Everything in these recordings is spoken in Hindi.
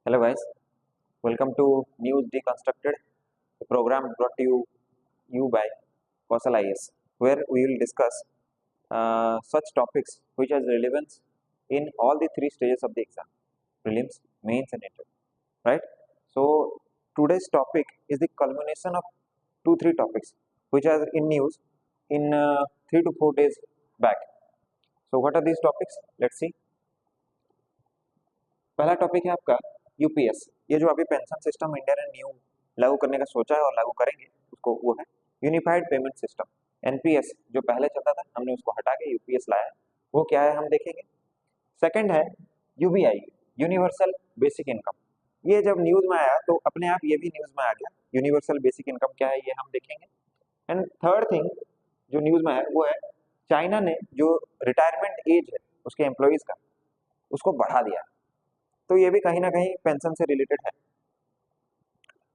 Hello guys, welcome to News Deconstructed, a program brought to you by Kausal IS, where we will discuss such topics which has relevance in all the three stages of the exam: prelims, mains, and interview. Right? So today's topic is the culmination of three topics which are in news in 3 to 4 days back. So what are these topics? Let's see. पहला टॉपिक है आपका यूपीएस। ये जो अभी पेंशन सिस्टम इंडिया ने न्यू लागू करने का सोचा है और लागू करेंगे उसको, वो है यूनिफाइड पेमेंट सिस्टम। एनपीएस जो पहले चलता था हमने उसको हटा के यूपीएस लाया, वो क्या है हम देखेंगे। सेकंड है यूबीआई, यूनिवर्सल बेसिक इनकम। ये जब न्यूज में आया तो अपने आप ये भी न्यूज में आ गया, यूनिवर्सल बेसिक इनकम क्या है ये हम देखेंगे। एंड थर्ड थिंग जो न्यूज में है वो है चाइना ने जो रिटायरमेंट एज है उसके एम्प्लॉयज का, उसको बढ़ा दिया। तो ये भी कहीं ना कहीं पेंशन से रिलेटेड है।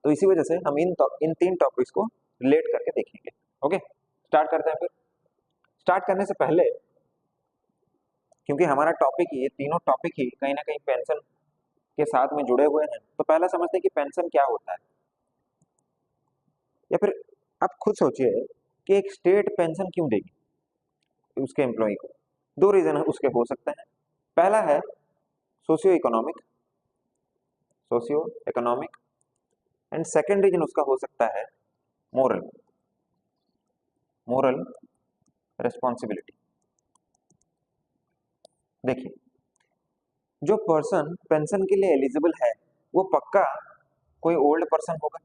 तो इसी वजह से हम इन तीन टॉपिक्स को रिलेट करके देखेंगे। ओके, स्टार्ट करते हैं। फिर स्टार्ट करने से पहले, क्योंकि हमारा टॉपिक ही, ये तीनों टॉपिक ही कहीं ना कहीं पेंशन के साथ में जुड़े हुए हैं, तो पहला समझते हैं कि पेंशन क्या होता है। या फिर आप खुद सोचिए कि एक स्टेट पेंशन क्यों देगी उसके एम्प्लॉय को। दो रीजन उसके हो सकते हैं। पहला है socio economic and second reason उसका हो सकता है मोरल रिस्पॉन्सिबिलिटी। देखिए, जो पर्सन पेंशन के लिए एलिजिबल है वो पक्का कोई ओल्ड पर्सन होगा,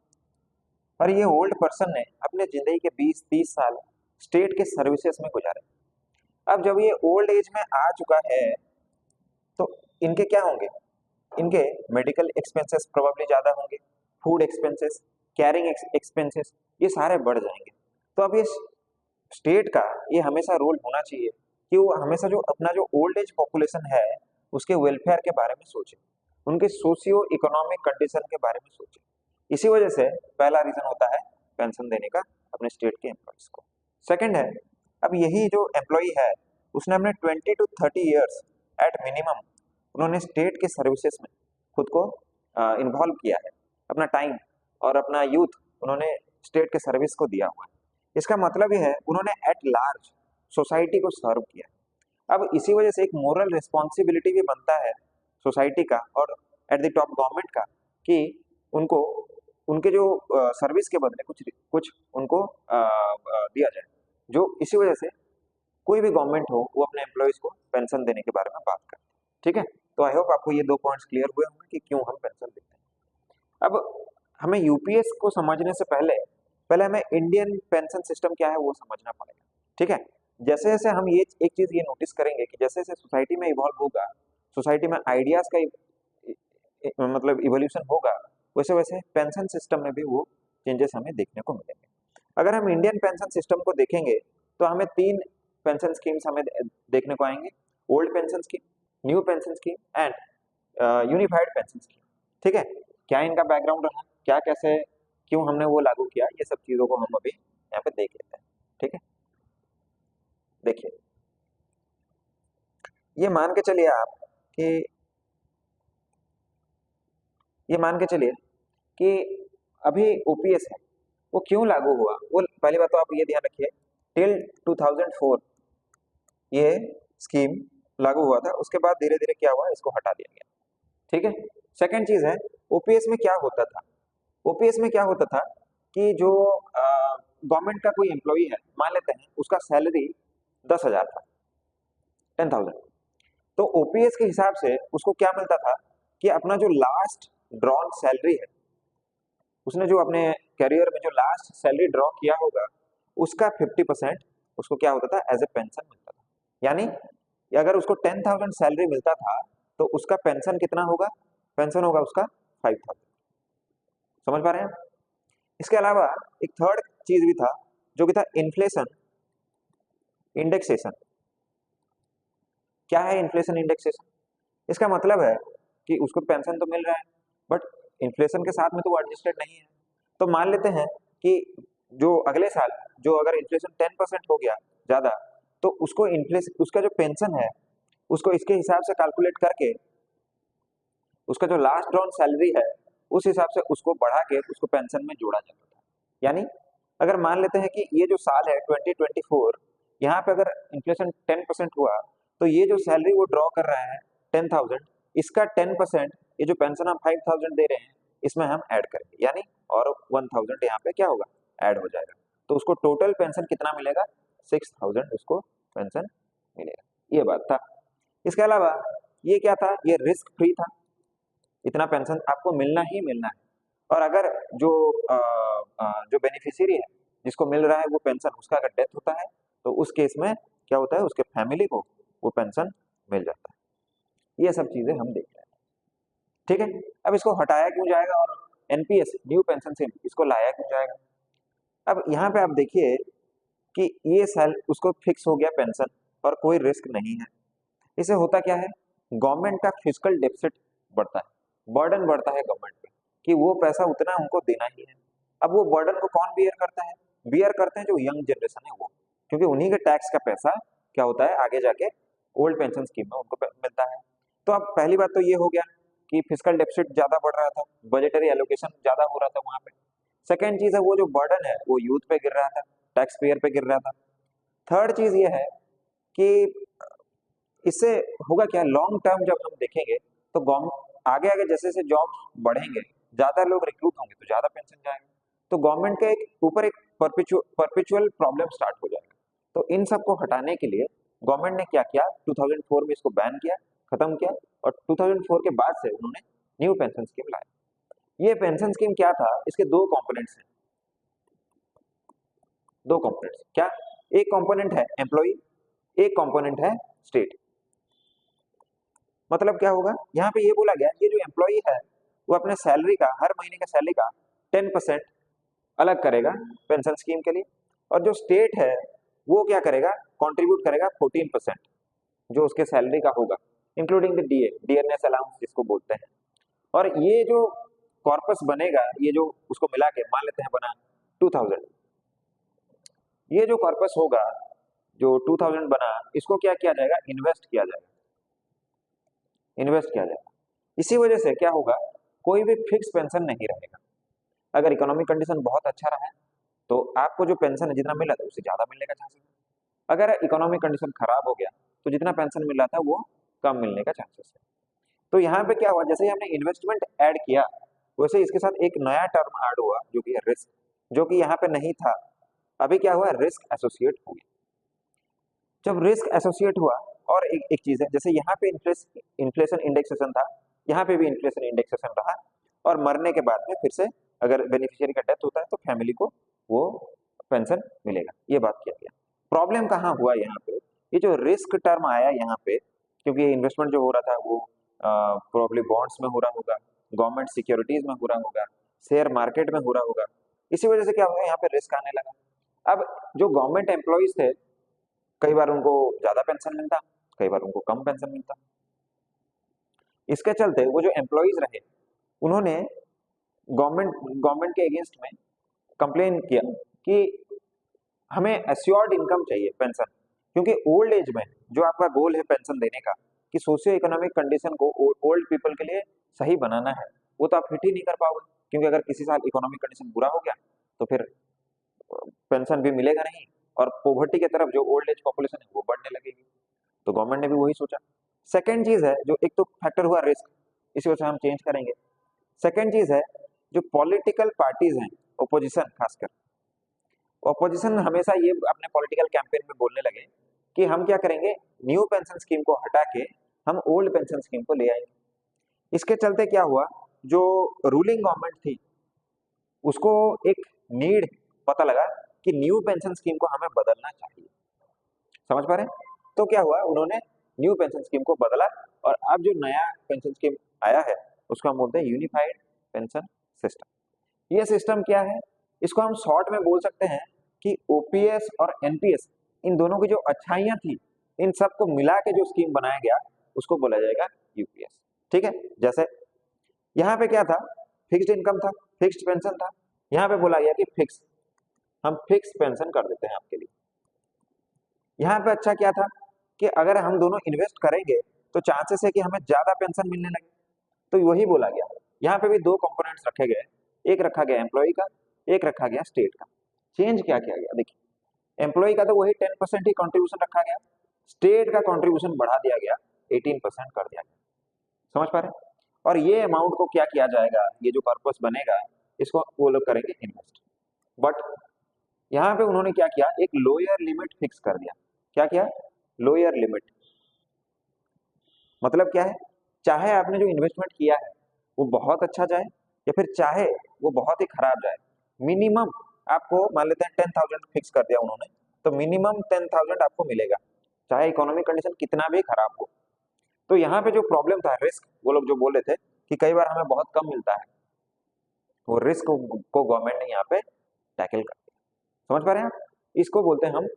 और ये ओल्ड पर्सन ने अपने जिंदगी के 20-30 साल स्टेट के सर्विसेज में गुजारे। अब जब ये ओल्ड एज में आ चुका है तो इनके क्या होंगे, इनके मेडिकल एक्सपेंसेस प्रोबेबली ज्यादा होंगे, फूड एक्सपेंसेस, कैरिंग एक्सपेंसेस, ये सारे बढ़ जाएंगे। तो अब ये स्टेट का ये हमेशा रोल होना चाहिए कि वो हमेशा जो अपना जो ओल्ड एज पॉपुलेशन है उसके वेलफेयर के बारे में सोचे, उनके सोशियो इकोनॉमिक कंडीशन के बारे में सोचे। इसी वजह से पहला रीजन होता है पेंशन देने का अपने स्टेट के एम्प्लॉयज को। सेकंड है, अब यही जो एम्प्लॉय है उसने अपने 20 to 30 ईयर्स एट मिनिमम उन्होंने स्टेट के सर्विसेज में खुद को इन्वॉल्व किया है, अपना टाइम और अपना यूथ उन्होंने स्टेट के सर्विस को दिया हुआ है। इसका मतलब ये है उन्होंने एट लार्ज सोसाइटी को सर्व किया। अब इसी वजह से एक मोरल रिस्पॉन्सिबिलिटी भी बनता है सोसाइटी का और एट द टॉप गवर्नमेंट का कि उनको उनके जो सर्विस के बदले कुछ कुछ उनको दिया जाए। जो इसी वजह से कोई भी गवर्नमेंट हो वो अपने एम्प्लॉयज को पेंशन देने के बारे में बात करते हैं। ठीक है, तो आई होप आपको ये 2 पॉइंट्स क्लियर हुए होंगे कि क्यों हम पेंशन देते हैं। अब हमें यूपीएस को समझने से पहले हमें इंडियन पेंशन सिस्टम क्या है वो समझना पड़ेगा। ठीक है, जैसे जैसे हम ये एक चीज ये नोटिस करेंगे कि जैसे जैसे सोसाइटी में इवॉल्व होगा, सोसाइटी में आइडियाज का मतलब इवोल्यूशन होगा, वैसे वैसे पेंशन सिस्टम में भी वो चेंजेस हमें देखने को मिलेंगे। अगर हम इंडियन पेंशन सिस्टम को देखेंगे तो हमें 3 पेंशन स्कीम्स हमें देखने को आएंगे: old pension scheme, new pension scheme and unified pension scheme. ठीक है, क्या इनका बैकग्राउंड रहा, क्या कैसे क्यों हमने वो लागू किया, ये सब चीजों को हम अभी यहाँ पे देख लेते हैं। ठीक है, देखिए, ये मान के चलिए आप कि ये मान के चलिए कि अभी ओपीएस है वो क्यों लागू हुआ। वो पहली बात तो आप ये ध्यान रखिए, टिल 2004 ये स्कीम लागू हुआ था, उसके बाद धीरे धीरे क्या हुआ, इसको हटा दिया गया। ठीक है, सेकंड चीज है ओपीएस में क्या होता था। ओपीएस में क्या होता था कि जो गवर्नमेंट का कोई एम्प्लॉई है, मान लेते हैं उसका सैलरी 10,000 था, 10,000, तो ओपीएस के हिसाब से उसको क्या मिलता था कि अपना जो लास्ट ड्रॉन सैलरी है, उसने जो अपने करियर में जो लास्ट सैलरी ड्रॉ किया होगा उसका 50% उसको क्या होता था, एज ए पेंशन मिलता था। यानी अगर उसको 10,000 सैलरी मिलता था तो उसका पेंशन कितना होगा, पेंशन होगा उसका 5,000। समझ पा रहे हैं? इसके अलावा एक थर्ड चीज भी था जो कि था इन्फ्लेशन इंडेक्सेशन। क्या है इन्फ्लेशन इंडेक्सेशन? इसका मतलब है कि उसको पेंशन तो मिल रहा है बट इन्फ्लेशन के साथ में तो वो एडजस्टेड नहीं है। तो मान लेते हैं कि जो अगले साल जो अगर इन्फ्लेशन 10% हो गया ज्यादा, तो उसको इन्फ्लेशन उसका जो पेंशन है उसको इसके हिसाब से कैलकुलेट करके उसका जो लास्ट ड्रॉन सैलरी है उस हिसाब से उसको बढ़ा के उसको पेंशन में जोड़ा जाता था। यानी अगर मान लेते हैं कि ये जो साल है 2024, यहाँ पे अगर इन्फ्लेशन 10% हुआ तो ये जो सैलरी वो ड्रॉ कर रहा है 10,000, इसका 10% ये जो पेंशन हम 5,000 दे रहे हैं इसमें हम ऐड करेंगे, यानी और 1,000 यहाँ पे क्या होगा, ऐड हो जाएगा। तो उसको टोटल पेंशन कितना मिलेगा, 6,000 उसको पेंशन मिलेगा। ये बात था। इसके अलावा ये क्या था, ये रिस्क फ्री था, इतना पेंशन आपको मिलना ही मिलना है। और अगर जो जो बेनिफिशियरी है जिसको मिल रहा है वो पेंशन, उसका अगर डेथ होता है तो उस केस में क्या होता है, उसके फैमिली को वो पेंशन मिल जाता है। ये सब चीजें हम देख रहे हैं, ठीक है। अब इसको हटाया क्यों जाएगा और एनपीएस न्यू पेंशन स्कीम इसको लाया क्यों जाएगा। अब यहाँ पे आप देखिए कि ये साल उसको फिक्स हो गया पेंशन और कोई रिस्क नहीं है। इससे होता क्या है, गवर्नमेंट का फिजिकल डेफिसिट बढ़ता है, बर्डन बढ़ता है गवर्नमेंट पे कि वो पैसा उतना उनको देना ही है। अब वो बर्डन को कौन बियर करता है, बियर करते हैं जो यंग जनरेशन है वो, क्योंकि उन्हीं के टैक्स का पैसा क्या होता है आगे जाके ओल्ड पेंशन स्कीम में उनको मिलता है। तो अब पहली बात तो ये हो गया कि फिजिकल डेफिसिट ज्यादा बढ़ रहा था, बजटरी एलोकेशन ज्यादा हो रहा था वहां पे। सेकेंड चीज है वो जो बर्डन है वो यूथ पे गिर रहा था, टैक्स पेयर पे गिर रहा था। थर्ड चीज ये है कि इससे होगा क्या, लॉन्ग टर्म जब हम देखेंगे तो गवर्नमेंट आगे आगे जैसे जैसे जॉब बढ़ेंगे, ज्यादा लोग रिक्रूट होंगे तो ज्यादा पेंशन जाएगा, तो गवर्नमेंट के ऊपर एक परपेचुअल प्रॉब्लम स्टार्ट हो जाएगा। तो इन सबको हटाने के लिए गवर्नमेंट ने क्या किया, 2004 में इसको बैन किया, खत्म किया, और 2004 के बाद से उन्होंने न्यू पेंशन स्कीम लाया। ये पेंशन स्कीम क्या था, इसके दो कंपोनेंट्स हैं, दो कंपोनेंट्स क्या, एक कंपोनेंट है एम्प्लॉय, एक कंपोनेंट है स्टेट। मतलब क्या होगा, यहाँ पे ये बोला गया ये जो एम्प्लॉय है वो अपने सैलरी का, हर महीने का सैलरी का 10% अलग करेगा पेंशन स्कीम के लिए, और जो स्टेट है वो क्या करेगा, कंट्रीब्यूट करेगा 14% जो उसके सैलरी का होगा, including the DA, dearness allowance जिसको बोलते हैं। और ये जो कॉर्पस बनेगा, ये जो उसको मिला के मान लेते हैं बना 2000, ये जो कॉर्पस होगा जो 2000 बना, इसको क्या किया जाएगा, इन्वेस्ट किया जाएगा, इन्वेस्ट किया जाएगा। इसी वजह से क्या होगा, कोई भी फिक्स पेंशन नहीं रहेगा। अगर इकोनॉमिक कंडीशन बहुत अच्छा रहा है तो आपको जो पेंशन है जितना मिला था उससे ज्यादा मिलने का चांसेस है। अगर इकोनॉमिक कंडीशन खराब हो गया तो जितना पेंशन मिल रहा था वो कम मिलने का चांसेस है। तो यहाँ पे क्या हुआ, जैसे ही हमने इन्वेस्टमेंट ऐड किया वैसे इसके साथ एक नया टर्म ऐड हुआ जो कि है रिस्क, जो कि यहाँ पे नहीं था। अभी क्या हुआ, रिस्क एसोसिएट हो गया। जब रिस्क एसोसिएट हुआ, और एक चीज है, जैसे यहाँ पे इन्फ्लेशन इंडेक्सेशन था, यहाँ पे भी इन्फ्लेशन इंडेक्सेशन रहा, और मरने के बाद में फिर से अगर बेनिफिशियरी का डेथ होता है तो फैमिली को वो पेंशन मिलेगा, ये बात किया गया। प्रॉब्लम कहाँ हुआ यहाँ पे, ये जो रिस्क टर्म आया यहाँ पे, क्योंकि इन्वेस्टमेंट जो हो रहा था वो प्रोबेबली बॉन्ड्स में हो रहा होगा, गवर्नमेंट सिक्योरिटीज में हो रहा होगा, शेयर मार्केट में हो रहा होगा, इसी वजह से क्या होगा, यहाँ पे रिस्क आने लगा। अब जो गवर्नमेंट एम्प्लॉइज थे, कई बार उनको ज्यादा पेंशन मिलता, कई बार उनको कम पेंशन मिलता। इसके चलते वो जो एम्प्लॉइज रहे उन्होंने गवर्नमेंट के अगेंस्ट में कंप्लेन किया कि हमें एश्योर्ड इनकम चाहिए पेंशन, क्योंकि ओल्ड एज में जो आपका गोल है पेंशन देने का कि सोशियो इकोनॉमिक कंडीशन को ओल्ड पीपल के लिए सही बनाना है, वो तो आप हिट ही नहीं कर पाओगे, क्योंकि अगर किसी साल इकोनॉमिक कंडीशन बुरा हो गया तो फिर पेंशन भी मिलेगा नहीं, और पॉवर्टी की तरफ जो ओल्ड एज पॉपुलेशन है वो बढ़ने लगेगी। तो गवर्नमेंट ने भी वही सोचा। सेकेंड चीज है, जो एक तो फैक्टर हुआ रिस्क, इसी वजह से हम चेंज करेंगे। सेकेंड चीज है जो पॉलिटिकल पार्टीज हैं, ओपोजिशन, खासकर ओपोजिशन हमेशा ये अपने पॉलिटिकल कैंपेन में बोलने लगे कि हम क्या करेंगे, न्यू पेंशन स्कीम को हटा के हम ओल्ड पेंशन स्कीम को ले आएंगे। इसके चलते क्या हुआ, जो रूलिंग गवर्नमेंट थी उसको एक नीड पता लगा कि न्यू पेंशन स्कीम को हमें बदलना चाहिए। समझ पा रहे हैं? तो क्या हुआ, उन्होंने न्यू पेंशन स्कीम को बदला, और अब जो नया पेंशन स्कीम आया है उसको हम बोलते हैं यूनिफाइड पेंशन सिस्टम। ये सिस्टम क्या है, इसको हम शॉर्ट में बोल सकते हैं कि ओपीएस और एनपीएस, इन दोनों की जो अच्छाइयां थी इन सबको मिला के जो स्कीम बनाया गया उसको बोला जाएगा यूपीएस। ठीक है, जैसे यहाँ पे क्या था, फिक्स्ड इनकम था, फिक्स्ड पेंशन था, यहाँ पे बोला गया कि फिक्स, हम फिक्स पेंशन कर देते हैं आपके लिए। यहाँ पे अच्छा क्या था कि अगर हम दोनों इन्वेस्ट करेंगे तो चांसेस है कि हमें ज्यादा पेंशन मिलने लगे। तो वही बोला गया। यहाँ पे भी दो कंपोनेंट्स रखे गए, एक रखा गया एम्प्लॉय का, एक रखा गया स्टेट का। चेंज क्या किया गया, देखिए एम्प्लॉय का तो वही 10% ही कंट्रीब्यूशन रखा गया, स्टेट का कंट्रीब्यूशन बढ़ा दिया गया, 18% कर दिया गया। समझ पा रहे हैं? और ये अमाउंट को क्या किया जाएगा, ये जो पर्पस बनेगा इसको वो लोग करेंगे इन्वेस्ट। बट यहाँ पे उन्होंने क्या किया, एक लोअर लिमिट फिक्स कर दिया। क्या किया, लोअर लिमिट। मतलब क्या है, चाहे आपने जो इन्वेस्टमेंट किया है वो बहुत अच्छा जाए या फिर चाहे वो बहुत ही खराब जाए, मिनिमम आपको मान लेते हैं 10,000 फिक्स कर दिया उन्होंने, तो मिनिमम 10,000 आपको मिलेगा, चाहे इकोनॉमिक कंडीशन कितना भी खराब हो। तो यहाँ पे जो प्रॉब्लम था, रिस्क, वो लोग जो बोले थे कि कई बार हमें बहुत कम मिलता है, वो रिस्क को गवर्नमेंट ने यहाँ पे टैकल कर दिया। समझ पा रहे हैं आप? इसको बोलते हैं हम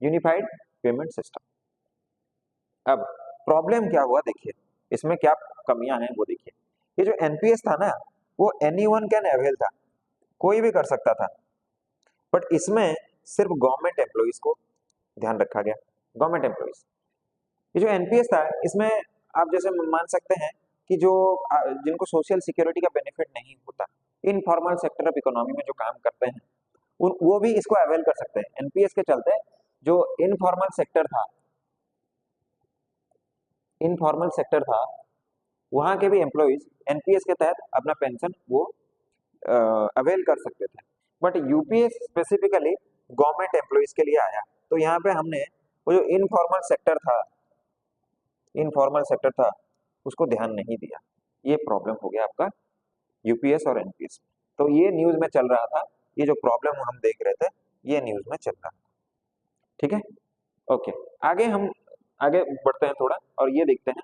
यूनिफाइड पेमेंट सिस्टम। अब प्रॉब्लम क्या हुआ, देखिए इसमें क्या कमियां हैं वो देखिए। ये जो एनपीएस था ना, वो एनीवन कैन अवेल था, कोई भी कर सकता था। बट इसमें सिर्फ गवर्नमेंट एम्प्लॉइज को ध्यान रखा गया, गवर्नमेंट एम्प्लॉइज। ये जो एनपीएस था, इसमें आप जैसे मान सकते हैं कि जो जिनको सोशल सिक्योरिटी का बेनिफिट नहीं होता, इनफॉर्मल सेक्टर ऑफ इकोनॉमी में जो काम करते हैं, वो भी इसको अवेल कर सकते हैं। एनपीएस के चलते जो इनफॉर्मल सेक्टर था वहां के भी एम्प्लॉइज एनपीएस के तहत अपना पेंशन वो अवेल कर सकते थे। But UPS specifically government employees के लिए आया, तो यहाँ पे हमने वो जो इनफॉर्मल सेक्टर था उसको ध्यान नहीं दिया। ये प्रॉब्लम हो गया आपका यूपीएस और एनपीएस। तो ये न्यूज में चल रहा था, ये जो प्रॉब्लम हम देख रहे थे ये न्यूज में चल रहा था। ठीक है, ओके। हम आगे बढ़ते हैं थोड़ा और ये देखते हैं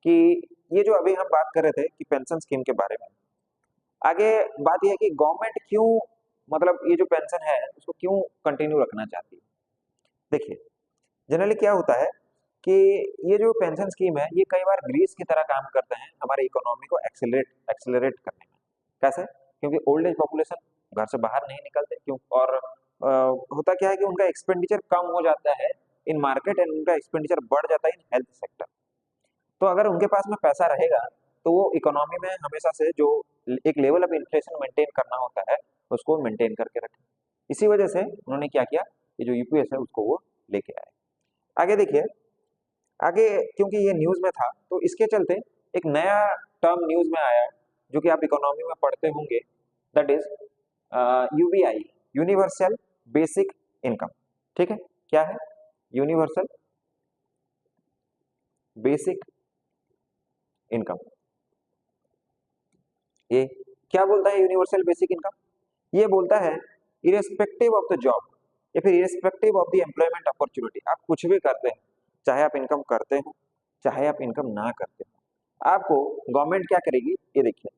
कि ये जो अभी हम बात कर रहे थे कि पेंशन स्कीम के बारे में, आगे बात यह है कि गवर्नमेंट क्यों, मतलब ये जो पेंशन है उसको क्यों कंटिन्यू रखना चाहती है। देखिए जनरली क्या होता है कि ये जो पेंशन स्कीम है ये कई बार ग्रीस की तरह काम करते हैं हमारे इकोनॉमी को एक्सेलरेट करने में। कैसे? क्योंकि ओल्ड एज पॉपुलेशन घर से बाहर नहीं निकलते, क्यों, और होता क्या है कि उनका एक्सपेंडिचर कम हो जाता है इन मार्केट एंड उनका एक्सपेंडिचर बढ़ जाता है इन हेल्थ सेक्टर। तो अगर उनके पास में पैसा रहेगा तो वो इकोनॉमी में हमेशा से जो एक लेवल ऑफ इन्फ्लेशन मेंटेन करना होता है उसको मेंटेन करके रखें। इसी वजह से उन्होंने क्या किया, ये जो यूपीएस है उसको वो लेके आए। आगे देखिए, आगे क्योंकि ये न्यूज में था तो इसके चलते एक नया टर्म न्यूज में आया जो कि आप इकोनॉमी में पढ़ते होंगे, that is UBI, universal basic income. ठीक है, क्या है यूनिवर्सल बेसिक इनकम? ये क्या बोलता है यूनिवर्सल बेसिक इनकम? ये बोलता है इरेस्पेक्टिव ऑफ द जॉब या फिर irrespective of the employment opportunity, आप कुछ भी करते हैं, चाहे आप इनकम करते हो चाहे आप इनकम ना करते हो, आपको गवर्नमेंट क्या करेगी, ये देखिए,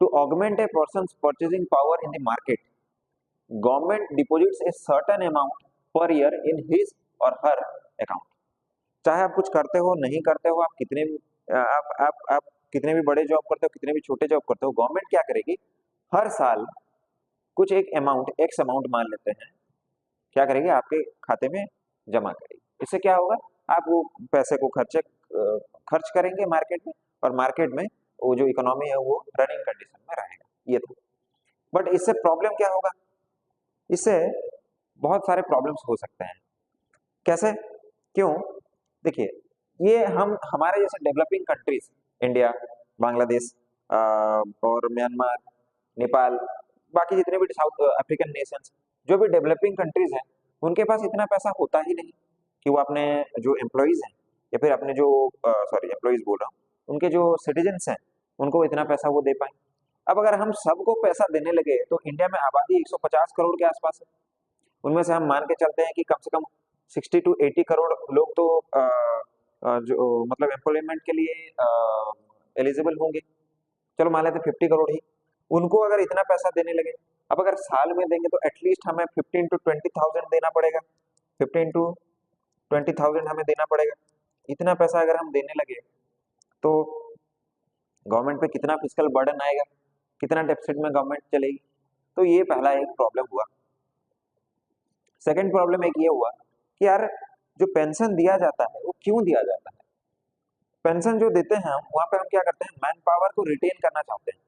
to augment a person's purchasing power in the market, government deposits a certain amount per year in his or her account. चाहे आप कुछ करते हो नहीं करते हो, आप कितने भी आप कितने भी बड़े जॉब करते हो कितने भी छोटे जॉब करते हो, गवर्नमेंट क्या करेगी, हर साल कुछ एक अमाउंट, एक्स अमाउंट मान लेते हैं, क्या करेगी आपके खाते में जमा करेगी। इससे क्या होगा, आप वो पैसे को खर्च करेंगे मार्केट में, और मार्केट में वो जो इकोनॉमी है वो रनिंग कंडीशन में रहेगा। ये था। बट इससे प्रॉब्लम क्या होगा, इससे बहुत सारे प्रॉब्लम्स हो सकते हैं। कैसे, क्यों? देखिए, ये हम हमारे जैसे डेवलपिंग कंट्रीज, इंडिया, बांग्लादेश और म्यांमार, नेपाल, बाकी जितने भी साउथ अफ्रीकन नेशंस, जो भी डेवलपिंग कंट्रीज हैं, उनके पास इतना पैसा होता ही नहीं कि वो अपने जो एम्प्लॉइज हैं या फिर अपने जो एम्प्लॉइज बोल रहा हूँ, उनके जो सिटीजन्स हैं उनको इतना पैसा वो दे पाए। अब अगर हम सबको पैसा देने लगे तो इंडिया में आबादी 150 करोड़ के आसपास है, उनमें से हम मान के चलते हैं कि कम से कम 60 to 80 करोड़ लोग तो जो मतलब एम्प्लॉयमेंट के लिए एलिजिबल होंगे। चलो मान लेते 50 करोड़ ही, उनको अगर इतना पैसा देने लगे, अब अगर साल में देंगे तो एटलीस्ट हमें 15 to 20,000 देना पड़ेगा, 15 to 20,000 हमें देना पड़ेगा। इतना पैसा अगर हम देने लगे तो गवर्नमेंट पे कितना फिस्कल बर्डन आएगा, कितना डेफिसिट में गवर्नमेंट चलेगी। तो ये पहला एक प्रॉब्लम हुआ। सेकंड प्रॉब्लम एक ये हुआ कि यार जो पेंशन दिया जाता है वो क्यों दिया जाता है, पेंशन जो देते हैं हम वहां पे हम क्या करते हैं, मैन पावर को रिटेन करना चाहते हैं।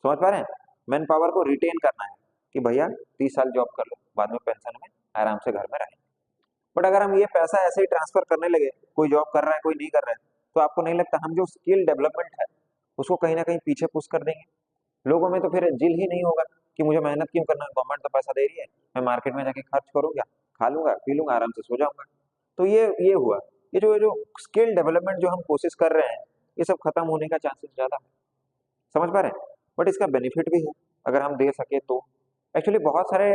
समझ पा रहे हैं, मैन पावर को रिटेन करना है कि भैया 30 साल जॉब कर लो, बाद में पेंशन में आराम से घर में रहें। बट अगर हम ये पैसा ऐसे ही ट्रांसफर करने लगे, कोई जॉब कर रहा है कोई नहीं कर रहा है, तो आपको नहीं लगता हम जो स्किल डेवलपमेंट है उसको कहीं ना कहीं पीछे पुश कर देंगे? लोगों में तो फिर जिल ही नहीं होगा कि मुझे मेहनत क्यों करना है, गवर्नमेंट तो पैसा दे रही है, मैं मार्केट में जाके खर्च करूंगा, खा लूंगा पी लूंगा आराम से सो जाऊंगा। तो ये हुआ, ये जो स्किल डेवलपमेंट जो हम कोशिश कर रहे हैं, ये सब खत्म होने का चांसेस ज्यादा है। समझ पा रहे हैं? बट इसका बेनिफिट भी है अगर हम दे सके तो। एक्चुअली बहुत सारे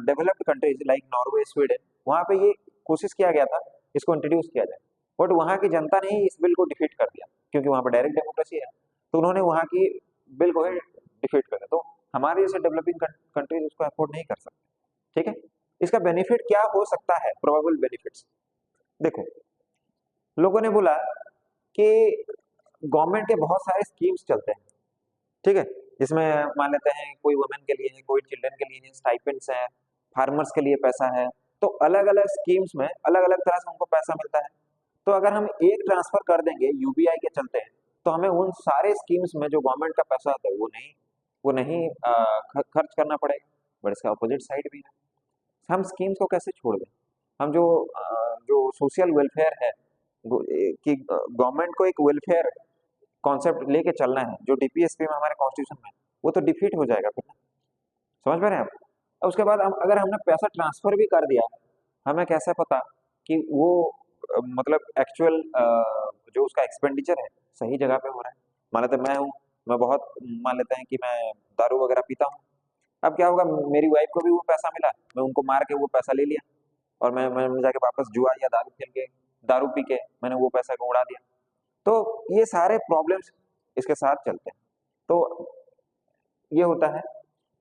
developed countries like Norway, Sweden, वहां पे ये कोशिश किया गया था इसको इंट्रोड्यूस किया जाए, बट वहां की जनता ने ही इस बिल को डिफीट कर दिया, क्योंकि वहां पर डायरेक्ट डेमोक्रेसी है, तो उन्होंने वहां की बिल को ही डिफीट कर दिया। तो हमारे जैसे डेवलपिंग कंट्रीज उसको अफोर्ड नहीं कर सकते। ठीक है, इसका बेनिफिट क्या हो सकता है, प्रोबेबल बेनिफिट्स देखो। लोगों ने बोला कि गवर्नमेंट के बहुत सारे स्कीम्स चलते हैं, ठीक है, जिसमें मान लेते हैं कोई वुमेन के लिए है, कोई चिल्ड्रन के लिए है, स्टाइपेंड्स है, फार्मर्स के लिए पैसा है, तो अलग अलग स्कीम्स में अलग अलग तरह से उनको पैसा मिलता है। तो अगर हम एक ट्रांसफर कर देंगे यूबीआई के चलते हैं, तो हमें उन सारे स्कीम्स में जो गवर्नमेंट का पैसा होता है वो नहीं खर्च करना पड़ेगा। बट इसका अपोजिट साइड भी है, हम स्कीम्स को कैसे छोड़ दें? हम जो सोशल वेलफेयर है, कि गवर्नमेंट को एक वेलफेयर कॉन्सेप्ट लेके चलना है जो डीपीएसपी में हमारे कॉन्स्टिट्यूशन में, वो तो डिफीट हो जाएगा फिर ना। समझ पा रहे हैं आप? और उसके बाद अगर हमने पैसा ट्रांसफर भी कर दिया, हमें कैसे पता कि वो मतलब एक्चुअल जो उसका एक्सपेंडिचर है सही जगह पे हो रहा है? मान लेते हैं मैं बहुत मान लेते हैं कि मैं दारू वगैरह पीता हूँ। अब क्या होगा, मेरी वाइफ को भी वो पैसा मिला, मैं उनको मार के वो पैसा ले लिया, और मैं जाके वापस जुआ या दारू खेल के, दारू पी के मैंने वो पैसा को उड़ा दिया। तो ये सारे प्रॉब्लम्स इसके साथ चलते हैं। तो ये होता है।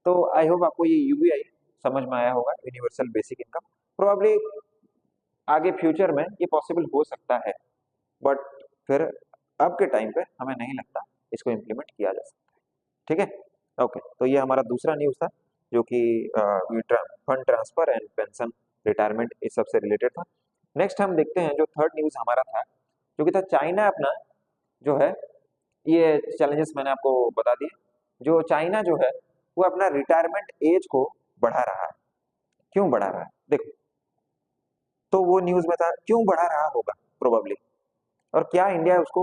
तो आई होप आपको ये यूबीआई समझ में आया होगा, यूनिवर्सल बेसिक इनकम। प्रोबेबली आगे फ्यूचर में ये पॉसिबल हो सकता है, बट फिर अब के टाइम पे हमें नहीं लगता इसको इम्प्लीमेंट किया जा सकता है। ठीक है, ओके। तो ये हमारा दूसरा न्यूज़ था जो कि fund transfer and pension retirement इस सब से रिलेटेड था। नेक्स्ट हम देखते हैं जो थर्ड न्यूज़ हमारा था, जो कि था चाइना अपना जो है, ये चैलेंजेस मैंने आपको बता दिए। जो चाइना जो है वो अपना रिटायरमेंट एज को बढ़ा रहा है। क्यों बढ़ा रहा है देखो, तो वो न्यूज में था क्यों बढ़ा रहा होगा प्रोबेबली, और क्या इंडिया उसको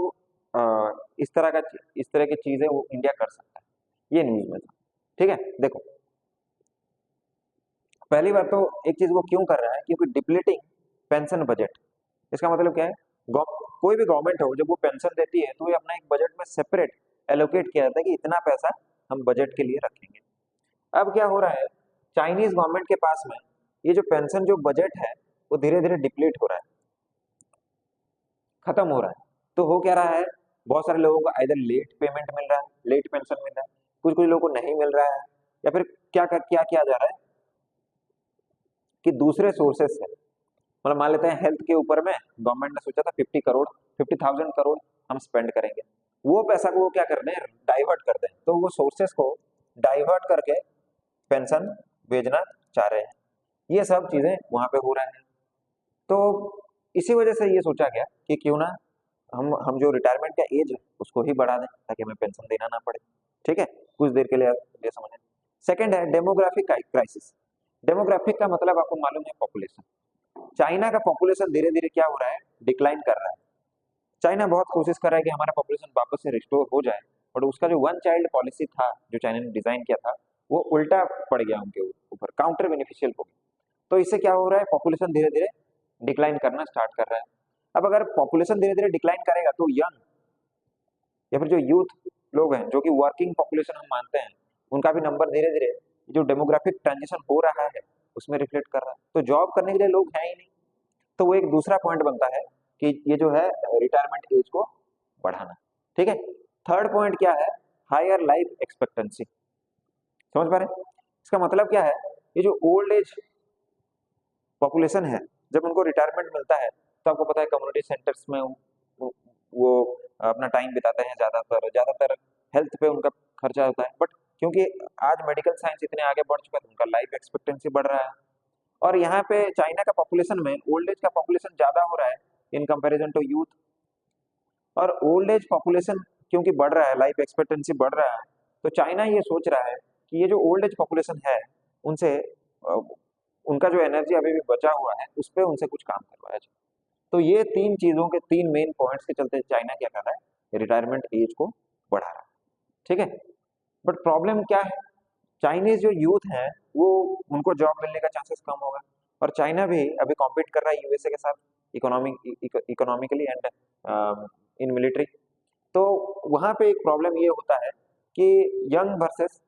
इस तरह की चीजें वो इंडिया कर सकता है, ये न्यूज में था। ठीक है, देखो पहली बात तो एक चीज वो क्यों कर रहा है, क्योंकि डिप्लीटिंग पेंशन बजट। इसका मतलब क्या है, कोई भी गवर्नमेंट हो जब वो पेंशन देती है तो ये अपना एक बजट में सेपरेट एलोकेट किया जाता है कि इतना पैसा हम बजट के लिए रखेंगे। अब क्या हो रहा है, चाइनीज गवर्नमेंट के पास में ये जो पेंशन जो बजट है वो धीरे धीरे डिप्लीट हो रहा है, खत्म हो रहा है। तो हो क्या रहा है, बहुत सारे लोगों को आइदर लेट पेमेंट मिल रहा है, लेट पेंशन मिल रहा है, कुछ कुछ लोगों को नहीं मिल रहा है, या फिर क्या किया जा रहा है कि दूसरे सोर्सेस से, मतलब मान लेते हैं हेल्थ के ऊपर में गवर्नमेंट ने सोचा था 50,000 करोड़ हम स्पेंड करेंगे, वो पैसा को वो क्या कर रहे हैं, डाइवर्ट कर दें, तो वो सोर्सेस को डाइवर्ट करके पेंशन भेजना चाह रहे हैं। ये सब चीजें वहां पे हो रहा है। तो इसी वजह से ये सोचा गया कि क्यों ना हम जो रिटायरमेंट का एज है उसको ही बढ़ा दें ताकि हमें पेंशन देना ना पड़े। ठीक है, कुछ देर के लिए आप ये समझें। सेकंड है डेमोग्राफिक क्राइसिस। डेमोग्राफिक का मतलब आपको मालूम है, पॉपुलेशन। चाइना का पॉपुलेशन धीरे धीरे क्या हो रहा है, डिक्लाइन कर रहा है। चाइना बहुत कोशिश कर रहा है कि हमारा पॉपुलेशन वापस से रिस्टोर हो जाए, और उसका जो वन चाइल्ड पॉलिसी था जो चाइना ने डिजाइन किया था वो उल्टा पड़ गया उनके ऊपर, काउंटर बेनिफिशियल हो गया। तो इससे क्या हो रहा है, पॉपुलेशन धीरे धीरे डिक्लाइन करना स्टार्ट कर रहा है। अब अगर पॉपुलेशन धीरे धीरे डिक्लाइन करेगा तो यंग या फिर जो यूथ लोग हैं जो कि वर्किंग पॉपुलेशन हम मानते हैं, उनका भी नंबर धीरे धीरे जो डेमोग्राफिक ट्रांजिशन हो रहा है उसमें रिफ्लेक्ट कर रहा है। तो जॉब करने के लिए लोग हैं ही नहीं, तो वो एक दूसरा पॉइंट बनता है कि ये जो है रिटायरमेंट एज को बढ़ाना। ठीक है, थर्ड पॉइंट क्या है, हायर लाइफ एक्सपेक्टेंसी। समझ पा रहे हैं? इसका मतलब क्या है, ये जो ओल्ड एज पॉपुलेशन है जब उनको रिटायरमेंट मिलता है तो आपको पता है कम्युनिटी सेंटर्स में वो अपना टाइम बिताते हैं, ज्यादातर हेल्थ पे उनका खर्चा होता है। बट क्योंकि आज मेडिकल साइंस इतने आगे बढ़ चुका है तो उनका लाइफ एक्सपेक्टेंसी बढ़ रहा है, और यहाँ पे चाइना का पॉपुलेशन में ओल्ड एज का पॉपुलेशन ज्यादा हो रहा है इन कंपैरिजन टू यूथ। और ओल्ड एज पॉपुलेशन क्योंकि बढ़ रहा है, लाइफ एक्सपेक्टेंसी बढ़ रहा है, तो चाइना ये सोच रहा है कि ये जो ओल्ड एज पॉपुलेशन है उनसे उनका जो एनर्जी अभी भी बचा हुआ है उस पर उनसे कुछ काम करवाया जाए। तो ये तीन चीजों के तीन मेन पॉइंट्स के चलते चाइना क्या कर रहा है, रिटायरमेंट एज को बढ़ा रहा है। ठीक है, बट प्रॉब्लम क्या है, चाइनीज जो यूथ है वो उनको जॉब मिलने का चांसेस कम होगा। और चाइना भी अभी कॉम्पीट कर रहा है यूएसए के साथ इकोनॉमिकली एंड इन मिलिट्री। तो वहां पे एक प्रॉब्लम ये होता है कि यंग वर्सेस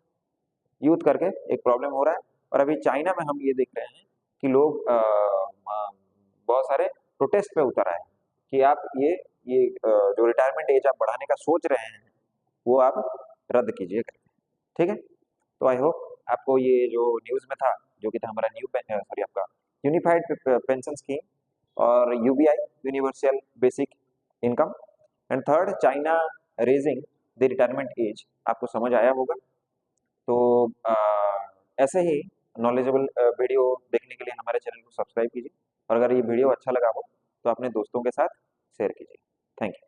यूथ करके एक प्रॉब्लम हो रहा है। और अभी चाइना में हम ये देख रहे हैं कि लोग बहुत सारे प्रोटेस्ट पे उतर आए हैं कि आप जो रिटायरमेंट एज आप बढ़ाने का सोच रहे हैं वो आप रद्द कीजिए करके। ठीक है, तो आई होप आपको ये जो न्यूज़ में था, जो कि था हमारा आपका यूनिफाइड पेंशन स्कीम और UBI universal basic income and third China raising the retirement age, आपको समझ आया होगा। तो ऐसे ही नॉलेजेबल वीडियो देखने के लिए हमारे चैनल को सब्सक्राइब कीजिए और अगर ये वीडियो अच्छा लगा हो तो अपने दोस्तों के साथ शेयर कीजिए। Thank you.